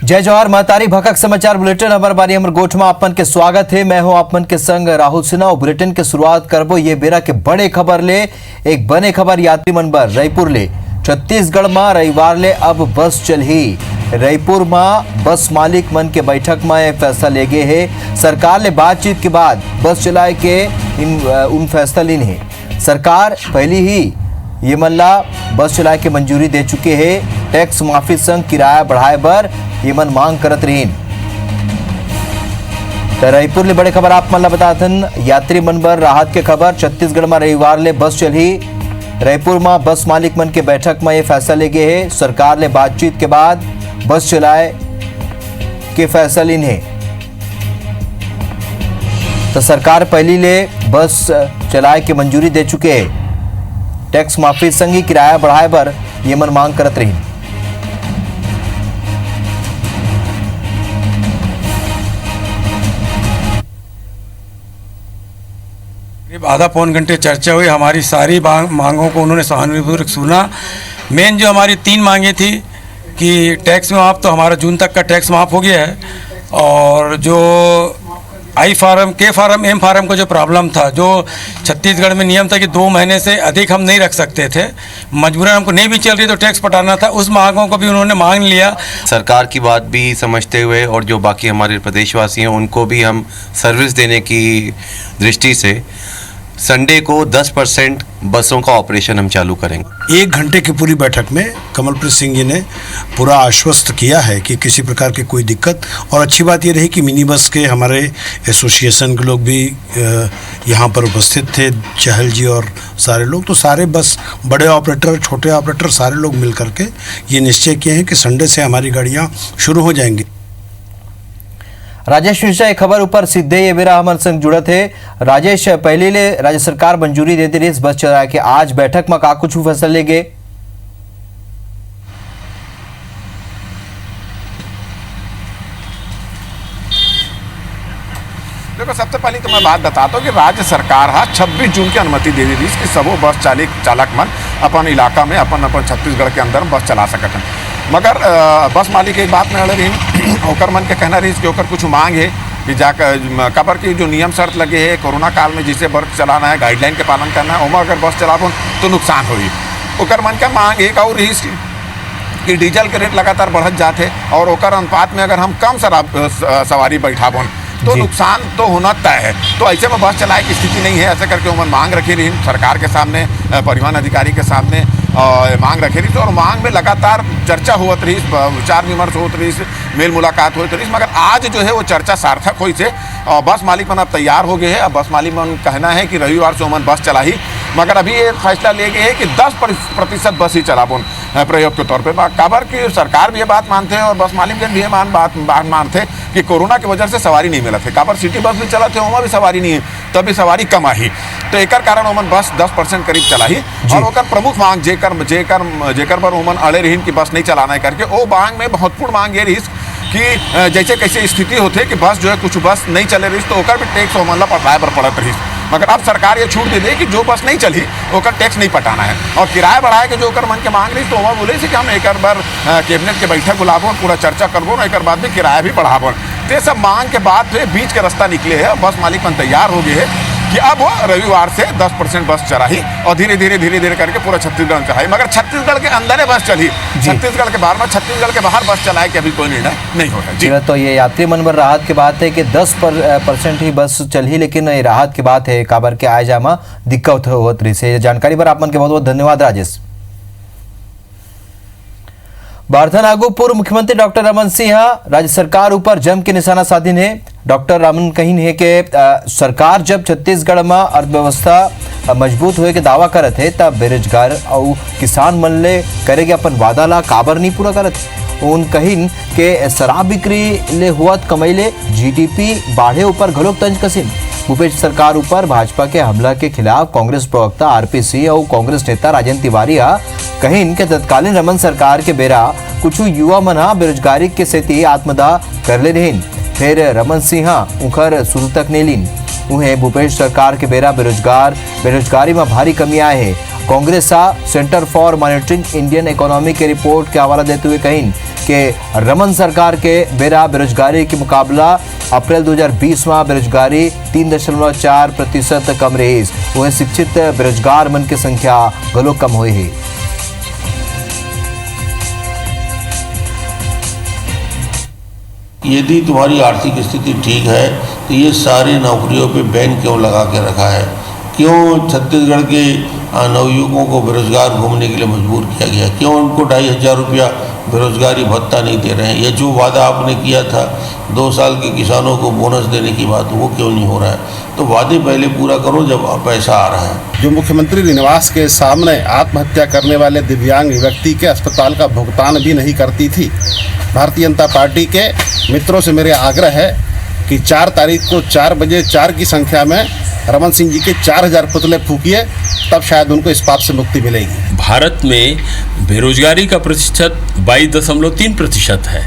जय जवाहर महतारी भकक समाचार बुलेटिन हमार बारी हमर गोठ में आपन के स्वागत है। मैं हूं आपन के संग राहुल सिन्हा और बुलेटिन के शुरुआत करबो ये बेरा के बड़े खबर ले। एक बने खबर यात्री मन बर रायपुर ले छत्तीसगढ़ में रविवार ले अब बस चलही। रायपुर में बस मालिक मन के बैठक में यह फैसला ले गए है। सरकार ले बातचीत के बाद बस चलाए के उन फैसला लीन है। सरकार पहले ही ये मल्ला बस चलाए के मंजूरी दे चुके हैं। टैक्स माफी संग किराया बढ़ाए बर ये मन मांग करत रहीन। तो रायपुर ले बड़े खबर आप मन ला बताथन यात्री मन बर राहत के खबर। छत्तीसगढ़ में रविवार ले बस चलही। रायपुर में बस मालिक मन के बैठक में ये फैसला ले गए है। सरकार ले बातचीत के बाद बस चलाए के फैसला लीन है। तो सरकार पहली ले बस चलाए के मंजूरी दे चुके हैं। टैक्स माफी संग ही किराया बढ़ाए बर ये मन मांग करत रही। करीब आधा पौन घंटे चर्चा हुई। हमारी सारी मांगों को उन्होंने सहानुभूतिपूर्वक सुना। मेन जो हमारी 3 मांगे थी कि टैक्स माफ, तो हमारा जून तक का टैक्स माफ हो गया है। और जो आई फार्म, के फार्म, एम फार्म का जो प्रॉब्लम था, जो छत्तीसगढ़ में नियम था कि 2 महीने से अधिक हम नहीं रख सकते थे, मजबूरन हमको नहीं भी चल रही तो टैक्स पटाना था, उस मांगों को भी उन्होंने मांग लिया। सरकार की बात भी समझते हुए और जो बाकी हमारे प्रदेशवासी हैं उनको भी हम सर्विस देने की दृष्टि से संडे को 10% बसों का ऑपरेशन हम चालू करेंगे। 1 घंटे की पूरी बैठक में कमलप्रीत सिंह जी ने पूरा आश्वस्त किया है कि किसी प्रकार की कोई दिक्कत। और अच्छी बात ये रही कि मिनी बस के हमारे एसोसिएशन के लोग भी यहाँ पर उपस्थित थे, चहल जी और सारे लोग। तो सारे बस बड़े ऑपरेटर, छोटे ऑपरेटर, सारे लोग मिल करके ये निश्चय किए हैं कि संडे से हमारी गाड़ियाँ शुरू हो जाएंगी। राजेश मिश्रा एक खबर ऊपर सीधे ये बेरा हमारे संग जुड़त है। राजेश, पहले ले राज्य सरकार मंजूरी दे रही इस बस चला के, आज बैठक में का कुछ फैसला ले गए? देखो, सबसे पहले तो मैं बात बताता हूँ कि राज्य सरकार 26 जून की अनुमति दे दी थी कि सबो बस चालक मन अपन इलाका में अपन छत्तीसगढ़ के अंदर बस चला सकते हैं। मगर बस मालिक एक बात में अड़े रही, ओकर मन के कहना रही कि ओकर कुछ मांग है कि जाकर कबर की जो नियम शर्त लगे है कोरोना काल में, जिसे बस चलाना है, गाइडलाइन के पालन करना है, ओमा अगर बस चलाबो तो नुकसान होगी। ओकर मन का मांग एक और रही कि डीजल के रेट लगातार बढ़त जाते और ओकर अनुपात में अगर हम कम सवारी बैठाबो तो नुकसान तो होना तय है। तो ऐसे में बस चलाए की स्थिति नहीं है। ऐसे करके उमन मांग रखी रही सरकार के सामने, परिवहन अधिकारी के सामने मांग रखी रही। तो और मांग में लगातार चर्चा होत रही, विचार विमर्श होत रही, मेल मुलाकात होत रही। मगर आज जो है वो चर्चा सार्थक हुई से बस मालिक मन अब तैयार हो गए हैं। अब बस मालिक मन कहना है कि रविवार से उमन बस चला ही। मगर अभी ये फैसला ले गए है कि 10% बस ही चलाबो प्रयोग के तौर पे। काबर की सरकार भी ये बात मानते हैं और बस मालिक भी ये बात मानते कि कोरोना की वजह से सवारी नहीं मिलत है। काबर सिटी बस भी चला थे, वहाँ भी सवारी नहीं है, तभी सवारी कम आई। तो एक कारण उमन बस 10% करीब चला ही। और ओकर प्रमुख मांग जेकर पर उमन अड़े रही कि बस नहीं चलाना है करके, वो मांग में महत्वपूर्ण मांग ये रही कि जैसे कैसे स्थिति होते कि बस जो है कुछ बस नहीं चले रही तो ओकर भी टैक्स उमन ला पटाए बर पड़त रही। मगर अब सरकार ये छूट दे दे कि जो बस नहीं चली ओकर टैक्स नहीं पटाना है। और किराया बढ़ाए के जो ओकर मन के मांग रही तो वह बोले कि हम एक बार कैबिनेट के बैठक बुलाबो, पूरा चर्चा करबो ना, एक बाद में किराया भी बढ़ाबो। तो सब मांग के बाद फिर बीच के रास्ता निकले है। बस मालिक मन तैयार हो गए है कि अब वो रविवार से 10% बस चलाही और धीरे धीरे करके पूरा छत्तीसगढ़ चलाई। मगर छत्तीसगढ़ के अंदर बस चली, छत्तीसगढ़ के बाहर में, छत्तीसगढ़ के बाहर बस चलाए के अभी कोई निर्णय नहीं होगा जी। तो ये यात्री मन पर राहत की बात है कि 10% ही बस चली, लेकिन ये राहत की बात है काबर के आए जामा दिक्कत होत रही से। जानकारी पर आप मन के बहुत बहुत धन्यवाद राजेश। बारथन आगू पूर्व मुख्यमंत्री डॉक्टर रमन सिंह राज्य सरकार ऊपर जम के निशाना साधिन है। डॉक्टर रमन कहीं है कि सरकार जब छत्तीसगढ़ में अर्थव्यवस्था मजबूत हुए के दावा करत है तब बेरोजगार और किसान मन ले करेगे अपन वादा ला काबर नहीं पूरा करत। उन कहिन के शराब बिक्री ले हुआत कमाई ले जीडीपी बाढ़े ऊपर घलोक तंज कसिन। भूपेश सरकार ऊपर भाजपा के हमला के खिलाफ कांग्रेस प्रवक्ता आरपी सिंह और कांग्रेस नेता राजेंद्र तिवारी कहिन के तत्कालीन रमन सरकार के बेरा कुछ युवा मन बेरोजगारी के सेती आत्मदाह कर ले रहीन। फिर रमन सिंह उखर शुरू तक नहीं लीन। उन्हें भूपेश सरकार के बेरा बेरोजगारी में भारी कमी आए है। Congress centre for monitoring Indian economy के रिपोर्ट के हवाला देते हुए कहीं के रमन सरकार के बेरा बेरोजगारी के मुकाबला अप्रैल 2020 में बेरोजगारी 3.4% कम रही। वह शिक्षित बेरोजगार मन की संख्या गलो कम हुई है। यदि तुम्हारी आर्थिक स्थिति ठीक है तो ये सारी नौकरियों पे बैन क्यों लगा के रखा है? क्यों छत्तीसगढ़ के नवयुवकों को बेरोजगार घूमने के लिए मजबूर किया गया? क्यों उनको 2,500 रुपया बेरोजगारी भत्ता नहीं दे रहे हैं? ये जो वादा आपने किया था 2 साल के किसानों को बोनस देने की बात, वो क्यों नहीं हो रहा है? तो वादे पहले पूरा करो जब पैसा आ रहा है। जो मुख्यमंत्री निवास के सामने आत्महत्या करने वाले दिव्यांग व्यक्ति के अस्पताल का भुगतान भी नहीं करती थी। भारतीय जनता पार्टी के मित्रों से मेरे आग्रह है कि 4 तारीख को 4 बजे 4 की संख्या में रमन सिंह जी के 4,000 पुतले फूकिए, तब शायद उनको इस पाप से मुक्ति मिलेगी। भारत में बेरोजगारी का प्रतिशत 22.3% है,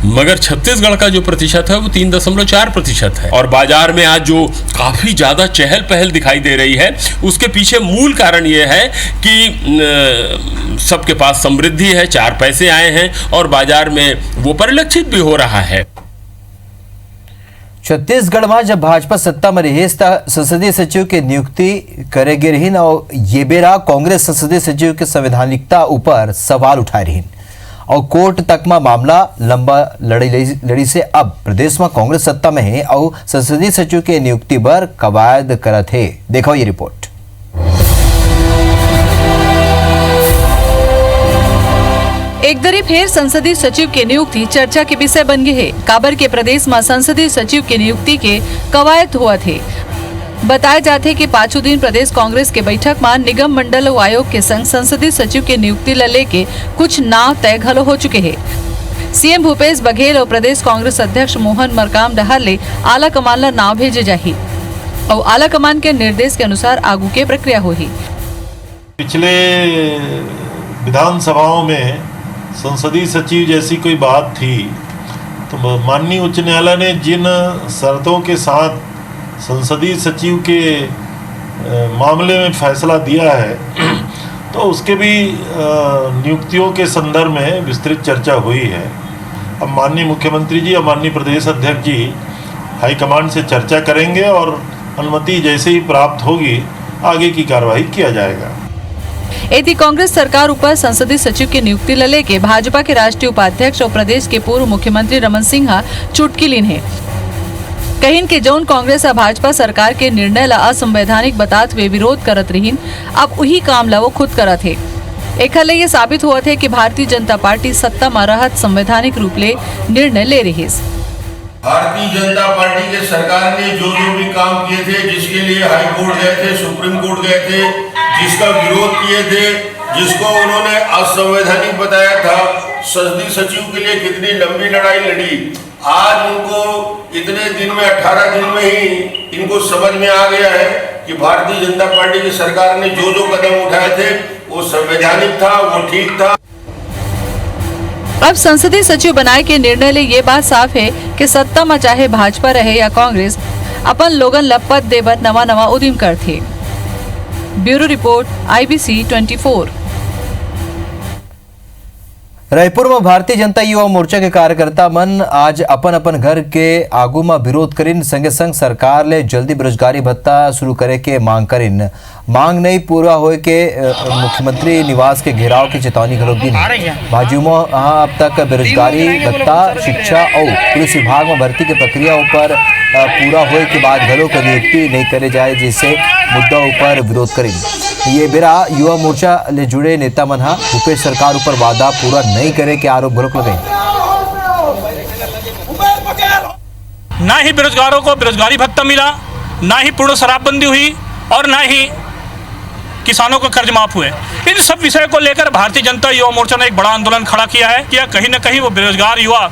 मगर छत्तीसगढ़ का जो प्रतिशत है वो 3.4% है। और बाजार में आज जो काफ़ी ज़्यादा चहल पहल दिखाई दे रही है, उसके पीछे मूल कारण ये है कि सबके पास समृद्धि है, 4 पैसे आए हैं और बाजार में वो परिलक्षित भी हो रहा है। छत्तीसगढ़ में जब भाजपा सत्ता में रही संसदीय सचिव की नियुक्ति करेगी रही और ये बेरा कांग्रेस संसदीय सचिव के संवैधानिकता ऊपर सवाल उठाए रही और कोर्ट तक में मामला लंबा लड़ी से अब प्रदेश में कांग्रेस सत्ता में है और संसदीय सचिव के नियुक्ति पर कवायद करत है। देखो ये रिपोर्ट। एक दरी फिर संसदीय सचिव के नियुक्ति चर्चा के विषय बन गए है। काबर के प्रदेश में संसदीय सचिव के नियुक्ति के कवायद हुआ थे। बताए जाते कि 5 दिन प्रदेश कांग्रेस के बैठक में निगम मंडल आयोग के संग संसदीय सचिव के नियुक्ति ल लेके कुछ नाव तय घलो हो चुके हैं। सीएम भूपेश बघेल और प्रदेश कांग्रेस अध्यक्ष मोहन मरकाम डहर ले आला कमान ला नाव भेजे जाही और आला कमान के निर्देश के अनुसार आगू के प्रक्रिया होही। पिछले विधानसभाओं में संसदीय सचिव जैसी कोई बात थी तो माननीय उच्च न्यायालय ने जिन शर्तों के साथ संसदीय सचिव के मामले में फैसला दिया है तो उसके भी नियुक्तियों के संदर्भ में विस्तृत चर्चा हुई है। अब माननीय मुख्यमंत्री जी और माननीय प्रदेश अध्यक्ष जी हाईकमांड से चर्चा करेंगे और अनुमति जैसे ही प्राप्त होगी आगे की कार्रवाई किया जाएगा। यदि कांग्रेस सरकार ऊपर संसदीय सचिव की नियुक्ति ल लेके भाजपा के राष्ट्रीय उपाध्यक्ष और प्रदेश के पूर्व मुख्यमंत्री रमन सिंह चुटकी लीन है। कहीं के जौन कांग्रेस और भाजपा सरकार के निर्णय ला असंवैधानिक बताते हुए विरोध करत रहीन, अब वही काम ला वो खुद करत है। एक हल ये साबित हुआ थे कि भारतीय जनता पार्टी सत्ता में रहत संवैधानिक रूप ले निर्णय ले रही है। भारतीय जनता पार्टी के सरकार ने जो भी काम किए थे, जिसके लिए हाई कोर्ट गए थे, सुप्रीम कोर्ट गए थे, जिसका विरोध किए थे, जिसको उन्होंने असंवैधानिक बताया था, संसदीय सचिव के लिए कितनी लंबी लड़ाई लड़ी, आज उनको इतने दिन में 18 दिन में ही इनको समझ में आ गया है कि भारतीय जनता पार्टी की सरकार ने जो कदम उठाए थे वो संवैधानिक था, वो ठीक था। अब संसदीय सचिव बनाए के निर्णय ले ये बात साफ है कि सत्ता में चाहे भाजपा रहे या कांग्रेस अपन लोगन लपत देवर नवा उद्यम करते। Bureau report IBC 24। रायपुर में भारतीय जनता युवा मोर्चा के कार्यकर्ता मन आज अपन अपन घर के आगू में विरोध करिन, संगे संग सरकार ले जल्दी बेरोजगारी भत्ता शुरू करे के मांग करिन। मांग नहीं पूरा होए के मुख्यमंत्री निवास के घेराव की चेतावनी घलोक दी। भाजपा में अब तक बेरोजगारी भत्ता, शिक्षा और पुलिस विभाग में भर्ती के प्रक्रिया ऊपर पूरा होए के बाद घलोक नियुक्ति नहीं करे जाए जैसे मुद्दा ऊपर विरोध करिन। ये बेरा युवा मोर्चा ले जुड़े नेता मन भूपेश सरकार ऊपर वादा पूरा नहीं करे के आरोप घलोक लगाए। ना ही बेरोजगारों को बेरोजगारी भत्ता मिला, ना ही पूर्ण शराबबंदी हुई और ना ही किसानों को कर्ज माफ हुए। इन सब विषय को लेकर भारतीय जनता युवा मोर्चा ने एक बड़ा आंदोलन खड़ा किया है कि कहीं न कहीं वो बेरोजगार युवा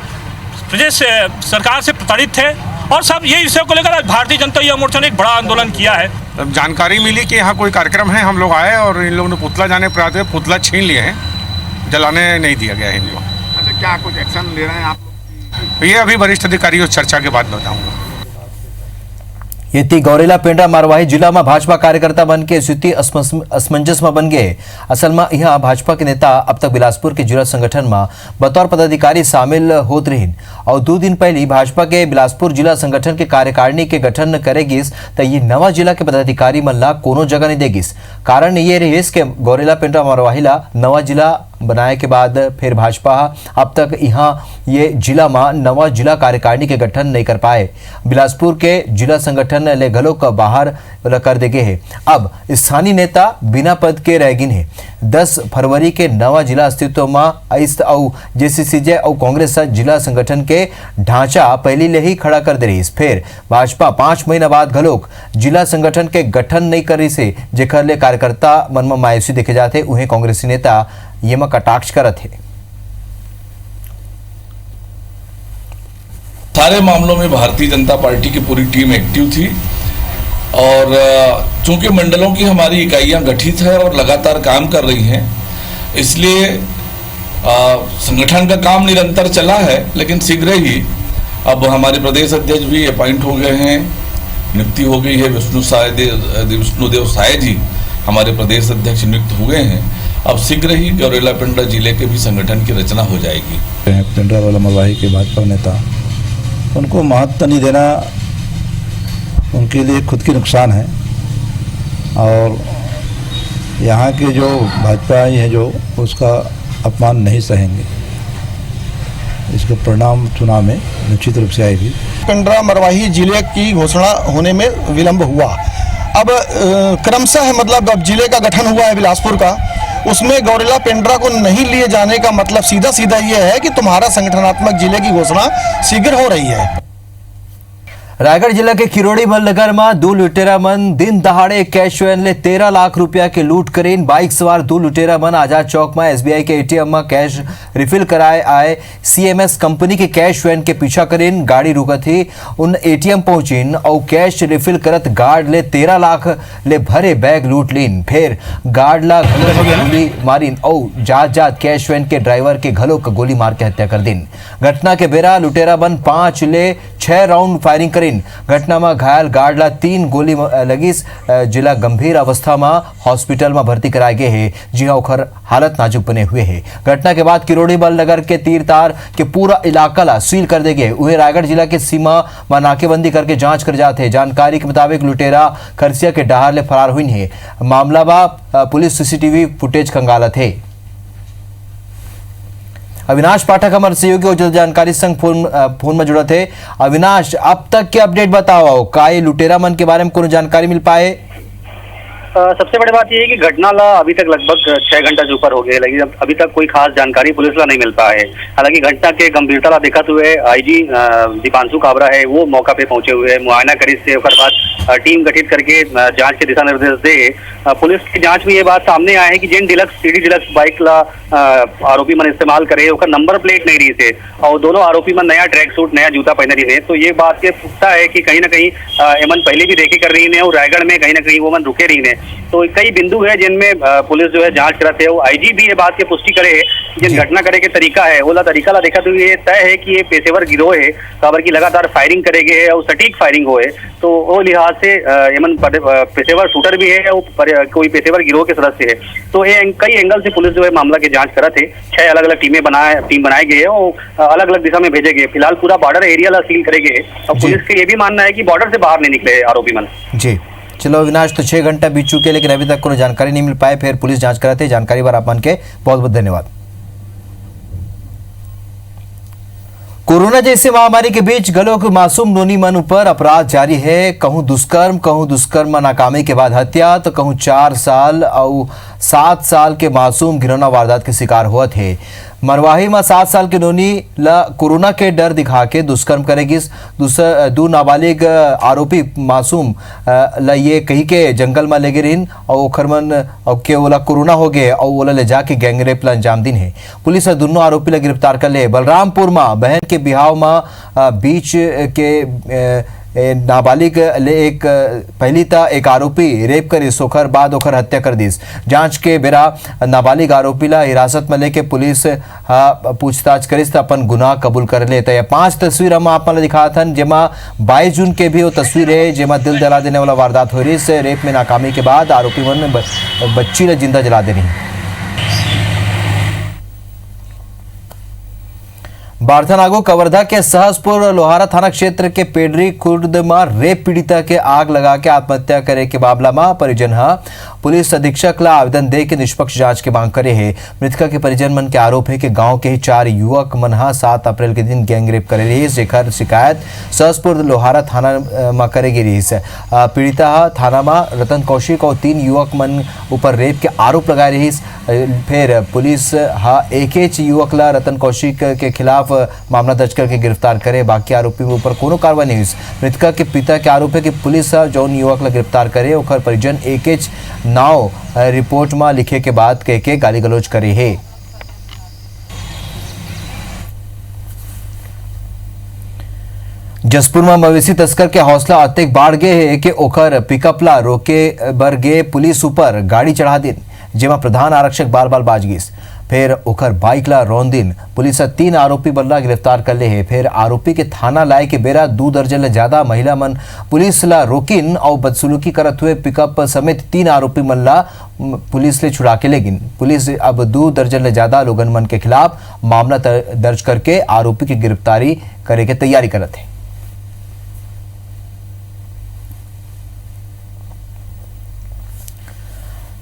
प्रदेश सरकार से प्रताड़ित थे और सब ये विषय को लेकर भारतीय जनता युवा मोर्चा ने एक बड़ा आंदोलन किया है। अब जानकारी मिली कि यहाँ कोई कार्यक्रम है, हम लोग आए और इन लोगों ने पुतला जाने पर आते पुतला छीन लिए हैं, जलाने नहीं दिया गया है इन लोग। अच्छा, क्या कुछ एक्शन ले रहे हैं आप? ये अभी वरिष्ठ अधिकारियों चर्चा के बाद बताऊंगा। ये थी गौरेला पेंड्रा मरवाही जिला में भाजपा कार्यकर्ता बन के स्थिति असमंजस में बन गए। असल में यहाँ भाजपा के नेता अब तक बिलासपुर के जिला संगठन में बतौर पदाधिकारी शामिल होत रही और 2 दिन पहले भाजपा के बिलासपुर जिला संगठन के कार्यकारिणी के गठन करेगिस तो ये नवा जिला के पदाधिकारी मन ला कोनो जगह नहीं देगिस। कारण ये रहीस के गौरेला पेंड्रा मरवाही ला नवा जिला बनाए के बाद फिर भाजपा अब तक यहाँ ये जिला में नवा जिला कार्यकारिणी के गठन नहीं कर पाए। बिलासपुर के जिला संगठन ले घलो का बाहर कर देगे है। अब स्थानीय नेता बिना पद के रह गिन है। 10 फरवरी के नवा जिला अस्तित्व में आइस और जेसीसीजे और कांग्रेस जिला संगठन के ढांचा पहले ले ही खड़ा कर दे रही। फिर भाजपा 5 महीना बाद घलोक जिला संगठन के गठन नहीं कर रही से जेकर ले कार्यकर्ता मन में मायूसी देखे जाते उन्हें कांग्रेसी नेता ये में कटाक्ष करत है। सारे मामलों में भारतीय जनता पार्टी की पूरी टीम एक्टिव थी और चूंकि मंडलों की हमारी इकाइयां गठित है और लगातार काम कर रही हैं, इसलिए संगठन का काम निरंतर चला है। लेकिन शीघ्र ही अब हमारे प्रदेश अध्यक्ष भी अपॉइंट हो गए हैं, नियुक्ति हो गई है। विष्णुदेव साय जी हमारे प्रदेश अध्यक्ष नियुक्त हुए हैं। अब शीघ्र ही गौरेला पेंड्रा जिले के भी संगठन की रचना हो जाएगी। पेंड्रा वाला मरवाही के भाजपा नेता, उनको महत्व नहीं देना उनके लिए खुद की नुकसान है और यहाँ के जो भाजपा है जो उसका अपमान नहीं सहेंगे। इसका परिणाम चुनाव में निश्चित रूप से आएगी। पेंड्रा मरवाही जिले की घोषणा होने में विलंब हुआ। अब क्रमशः मतलब अब जिले का गठन हुआ है बिलासपुर का, उसमें गौरेला पेंड्रा को नहीं लिए जाने का मतलब सीधा सीधा ये है कि तुम्हारा संगठनात्मक जिले की घोषणा शीघ्र हो रही है। रायगढ़ जिला के किरोड़ी नगर में 2 लुटेरा मन दिन दहाड़े कैश वैन ले 13 लाख रुपया के लूट करें। बाइक सवार 2 लुटेरा मन आजाद चौक में एसबीआई के एटीएम में कैश रिफिल कराए आए सीएमएस कंपनी के कैश वैन के पीछा करें। गाड़ी रुका थी उन एटीएम पहुंचिन और कैश रिफिल करत गार्ड ले 13 लाख ले भरे बैग लूट लीन। फिर गार्ड ला गोली मारिन और जात कैश वैन के ड्राइवर के घलों का गोली मार के हत्या कर दिन। घटना के बेरा लुटेरा बन 5 ले 6 राउंड फायरिंग करें। घटना में घायल गार्ड ला 3 गोली लगिस। जिला गंभीर अवस्था में हॉस्पिटल में भर्ती कराए गए हैं। जी हाँ, ओखर हालत नाजुक बने हुए है। घटना के बाद किरोड़ी नगर के तीर तार के पूरा इलाका ला सील कर दे गए। वही रायगढ़ जिला के सीमा में नाकेबंदी करके जांच कर जाते हैं। जानकारी के मुताबिक लुटेरा खरसिया के डहार ले फरार हुई है। मामला बा पुलिस सीसीटीवी फुटेज खंगालत है। अविनाश पाठक हमारे सहयोगी और जल्द जानकारी संग फोन में जुड़ा थे। अविनाश, अब तक के अपडेट बताओ, का ये लुटेरा मन के बारे में कोई जानकारी मिल पाए? सबसे बड़ी बात यह है कि घटना ला अभी तक लगभग 6 घंटा से ऊपर हो गए, लेकिन अभी तक कोई खास जानकारी पुलिस ला नहीं मिल पाया है। हालांकि घटना के गंभीरता ला देखते हुए आईजी दीपांशु काबरा है वो मौका पे पहुंचे हुए हैं। मुआयना करी से बाद टीम गठित करके जांच के दिशा निर्देश दे। पुलिस की जांच में ये बात सामने आया है कि जिन सीडी डिलक्स बाइक ला आरोपी मन इस्तेमाल करे उसका नंबर प्लेट नहीं रही थे और दोनों आरोपी मन नया ट्रैक सूट नया जूता पहने रही है। तो ये बात के पुख्ता है कि कहीं ना कहीं एमन पहले भी देखे कर रही है और रायगढ़ में कहीं ना कहीं वो मन रुके रही है। तो कई बिंदु है जिनमें पुलिस जो है जांच कराते है। आईजी भी ये बात की पुष्टि करे जिन घटना करे के तरीका है वो तरीका ला देखा तो ये तय है कि ये पेशेवर गिरोह है, खबर की लगातार फायरिंग करेगे है और सटीक फायरिंग हो है। तो वो लिहाज से एमन पेशेवर शूटर भी है और कोई पेशेवर गिरोह के सदस्य है। तो ये कई एंगल से पुलिस जो है मामला की जांच करत है। 6 अलग अलग टीम बनाए गए हैं और अलग अलग दिशा में भेजे गए। फिलहाल पूरा बॉर्डर एरिया ला सील करेंगे और पुलिस का ये भी मानना है कि बॉर्डर से बाहर नहीं निकले आरोपी मन। जी चलो अविनाश, तो 6 घंटा बीत चुके लेकिन अभी तक कोई जानकारी नहीं मिल पाए। फिर पुलिस जांच कराते जानकारी बार आप मन के बहुत बहुत धन्यवाद। कोरोना जैसे महामारी के बीच गलों के मासूम नोनी मन पर अपराध जारी है। कहूं दुष्कर्म नाकामी के बाद हत्या तो कहूं 4 साल और 7 साल के मासूम घिनौना वारदात के शिकार हुआ थे। मरवाही में 7 साल के नोनी ला कोरोना के डर दिखा के दुष्कर्म करेगी। 2 नाबालिग आरोपी मासूम ला ये कही के जंगल में ले गए और ओखर मन के ओला कोरोना हो गए और ओला ले जाके गैंगरेप ला अंजाम दिन है। पुलिस ने दोनों आरोपी ला गिरफ्तार कर ले। बलरामपुर में बहन के बिहाव में बीच के नाबालिग ले एक पहली ता एक आरोपी रेप करिस ओकर बाद ओकर हत्या कर दिस। जांच के बेरा नाबालिग आरोपी ला हिरासत में लेके पुलिस पूछताछ करिस त अपन गुनाह कबूल कर ले। ये 5 तस्वीर हम आप दिखात हन, जेमा 22 जून के भी वो तस्वीर है जेमा दिल जला देने वाला वारदात हो रही है। रेप में नाकामी के बाद आरोपी मन बच्ची ने जिंदा जला देनी। बारथानागो कवर्धा के सहसपुर लोहारा थाना क्षेत्र के पेडरी खुर्द में रेप पीड़िता के आग लगा के आत्महत्या करे के मामला में परिजन पुलिस अधीक्षक ला आवेदन दे के निष्पक्ष जांच की मांग करे है। मृतका के परिजन मन के आरोप है कि गांव के ही 4 युवक मन 7 अप्रैल के दिन गैंग रेप करे रही, जेकर शिकायत सहसपुर लोहारा थाना में करे गई रही। पीड़िता थाना में रतन कौशिक और 3 युवक मन ऊपर रेप के आरोप लगाए रही। फिर पुलिस एक युवक ला रतन कौशिक के खिलाफ मामला दर्ज करके गिरफ्तार करे, बाकी आरोपी के ऊपर कोनो कार्रवाई नहीं हुई। मृतका के पिता के आरोप है कि पुलिस जौन युवक ला गिरफ्तार करे ओकर परिजन एक नाव रिपोर्ट में लिखे के बाद कह के गाली गलौज करे है। जसपुर में मवेशी तस्कर के हौसला अतेक बाढ़ गए है कि ओकर पिकअप ला रोके बर गे पुलिस ऊपर गाड़ी चढ़ा दिन, जेमा प्रधान आरक्षक बाल बाज गिस। फिर ओकर बाइक ला रौन दिन पुलिस 3 आरोपी बल्ला गिरफ्तार कर ले है। फिर आरोपी के थाना लाए के बेरा 2 दर्जन ले ज्यादा महिला मन पुलिस ला रोकिन और बदसलूकी करत हुए पिकअप समेत 3 आरोपी मन ला पुलिस ले छुड़ा के लेगिन। पुलिस अब 2 दर्जन ले ज्यादा लोगन मन के खिलाफ मामला दर्ज करके आरोपी की गिरफ्तारी करे के तैयारी करत है।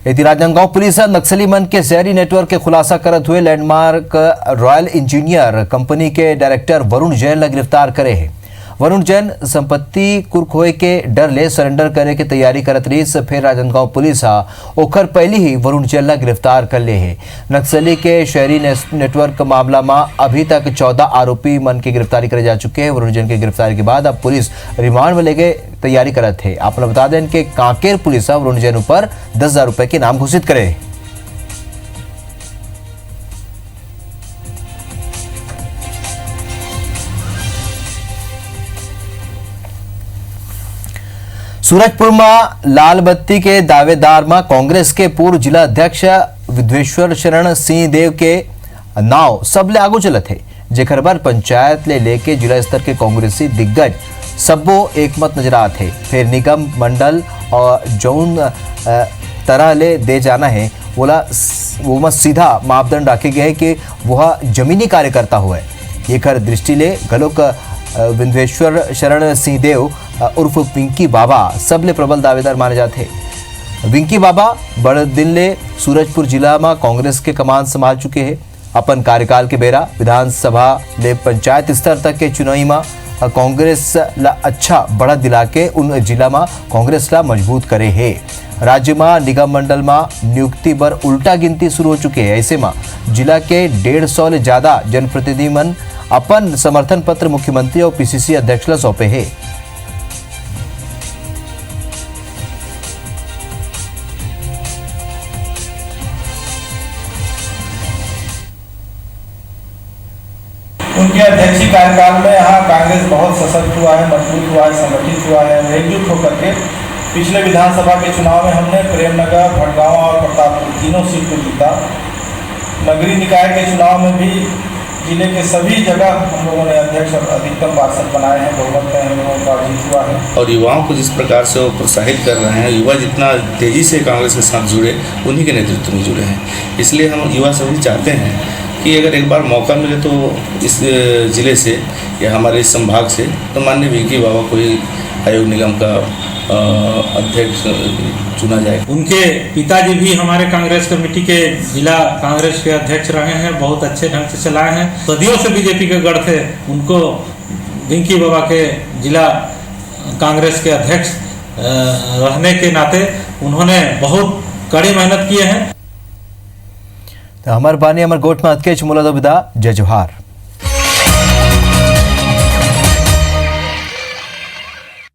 यदि राजनांदगांव पुलिस नक्सली मन के शहरी नेटवर्क के खुलासा करत हुए लैंडमार्क रॉयल इंजीनियर कंपनी के डायरेक्टर वरुण जैन ला गिरफ्तार करे है। वरुण जैन संपत्ति कुर्क होए के डर ले सरेंडर करे के तैयारी करत रही। फिर राजनांदगांव पुलिस ओकर पहले ही वरुण जैन ला गिरफ्तार कर ले है। नक्सली के शहरी नेटवर्क मामला में अभी तक 14 आरोपी मन की गिरफ्तारी करे जा चुके हैं। वरुण जैन की गिरफ्तारी के बाद अब पुलिस रिमांड में लेके तैयारी करत है। आपको बता दें कि कांकेर पुलिस वरुण जैन ऊपर 10,000 रुपए के इनाम घोषित करे। सूरजपुर में लाल बत्ती के दावेदार में कांग्रेस के पूर्व जिला अध्यक्ष विद्वेश्वर शरण सिंह देव के नाव सबले आगू चलत है, जेकर बर पंचायत ले लेके जिला स्तर के कांग्रेसी दिग्गज सबो एकमत नजर आते हैं। फिर निगम मंडल और जौन तरह ले दे जाना है वो में सीधा मापदंड रखे गए है कि वह जमीनी कार्यकर्ता हुआ है। ये कर दृष्टि ले गलोक विंध्येश्वर शरण सिंह देव उर्फ विंकी बाबा सबले प्रबल दावेदार माने जाते हैं। विंकी बाबा बड़े दिन ले सूरजपुर जिला में कांग्रेस के कमान संभाल चुके हैं। अपन कार्यकाल के बेरा विधानसभा ले पंचायत स्तर तक के चुनावी में कांग्रेस ला अच्छा बढ़त दिला के उन जिला में कांग्रेस ला मजबूत करे है। राज्य में निगम मंडल में नियुक्ति पर उल्टा गिनती शुरू हो चुके हैं। ऐसे में जिला के 150 ले ज्यादा जनप्रतिनिधि मन अपन समर्थन पत्र मुख्यमंत्री और पीसीसी अध्यक्ष ला सौंपे है। उनके अध्यक्षीय कार्यकाल में यहाँ कांग्रेस बहुत सशक्त हुआ है, मजबूत हुआ है, संगठित हुआ है। एकजुट होकर के पिछले विधानसभा के चुनाव में हमने प्रेमनगर, भटगांव और प्रतापपुर तीनों सीट को जीता। नगरीय निकाय के चुनाव में भी जिले के सभी जगह हम लोगों ने अध्यक्ष और अधिकतम पार्षद बनाए हैं। बहुमत में हम लोगों का जीत हुआ है। और युवाओं को जिस प्रकार से वो प्रोत्साहित कर रहे हैं, युवा जितना तेज़ी से कांग्रेस के साथ जुड़े, उन्हीं के नेतृत्व में जुड़े हैं। इसलिए हम युवा सभी चाहते हैं कि अगर एक बार मौका मिले तो इस ज़िले से या हमारे इस संभाग से तो माननीय विंकी बाबा को ही आयोग निगम का अध्यक्ष चुना जाए। उनके पिताजी भी हमारे कांग्रेस कमेटी के जिला कांग्रेस के अध्यक्ष रहे हैं, बहुत अच्छे ढंग से चलाए हैं। सदियों से बीजेपी के गढ़ थे, उनको विंकी बाबा के जिला कांग्रेस के अध्यक्ष रहने के नाते उन्होंने बहुत कड़ी मेहनत किए हैं। हमार बानी अमर गोट में अतकेच मुला विदा। जय जोहार।